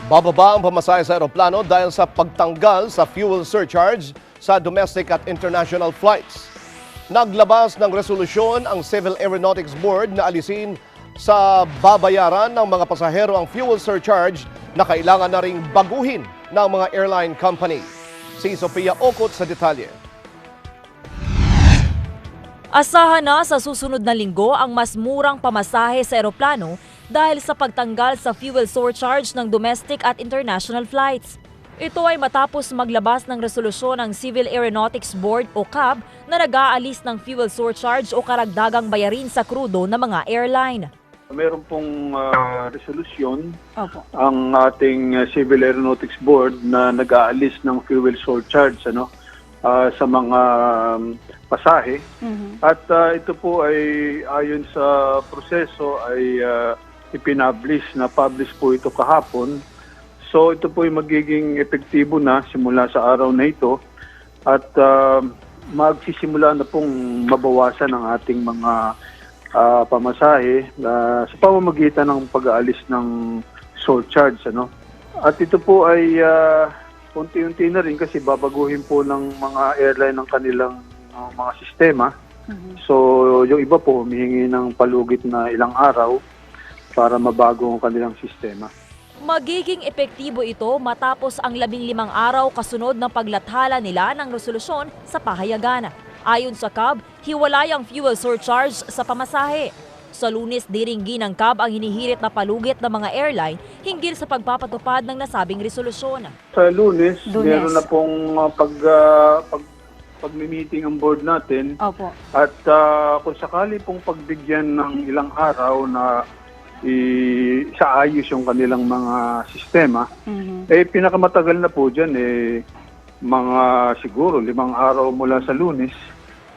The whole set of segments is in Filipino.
Bababa ang pamasahe sa eroplano dahil sa pagtanggal sa fuel surcharge sa domestic at international flights. Naglabas ng resolusyon ang Civil Aeronautics Board na alisin sa babayaran ng mga pasahero ang fuel surcharge na kailangan na ring baguhin ng mga airline company. Si Sofia Ocot sa detalye. Asahan na sa susunod na linggo ang mas murang pamasahe sa eroplano dahil sa pagtanggal sa fuel surcharge ng domestic at international flights. Ito ay matapos maglabas ng resolusyon ng Civil Aeronautics Board o CAB na nag-aalis ng fuel surcharge o karagdagang bayarin sa krudo ng mga airline. Meron pong resolusyon ang ating Civil Aeronautics Board na nag-aalis ng fuel surcharge sa mga pasahe. At ito po ay ayon sa proseso ay na-publish po ito kahapon. So ito po ay magiging epektibo na simula sa araw na ito at magsisimula na pong mabawasan ang ating mga pamasahe sa pamamagitan ng pag-aalis ng surcharge. At ito po ay unti-unti na rin kasi babaguhin po ng mga airline ng kanilang mga sistema. So yung iba po humihingi ng palugit na ilang araw para mabago ang kanilang sistema. Magiging epektibo ito matapos ang 15 araw kasunod ng paglathala nila ng resolusyon sa pahayagan. Ayon sa CAB, hiwalay ang fuel surcharge sa pamasahe. Sa Lunes, diringgin ng CAB ang hinihirit na palugit ng mga airline hinggil sa pagpapatupad ng nasabing resolusyon. Sa Lunes. Meron na pong pag-meeting ang board natin. Opo. At kung sakali pong pagbigyan ng ilang araw na isaayos yung kanilang mga sistema, pinakamatagal na po dyan mga siguro 5 araw mula sa Lunes.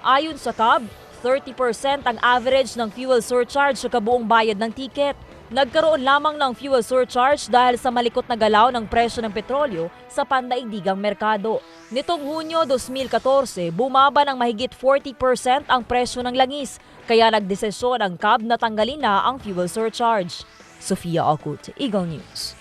Ayon sa CAB, 30% ang average ng fuel surcharge sa kabuong bayad ng tiket. Nagkaroon lamang ng fuel surcharge dahil sa malikot na galaw ng presyo ng petrolyo sa pandaigdigang merkado. Nitong Hunyo 2014, bumaba ng mahigit 40% ang presyo ng langis, kaya nagdesisyon ang CAB na tanggalin na ang fuel surcharge. Sofia Ocot, Eagle News.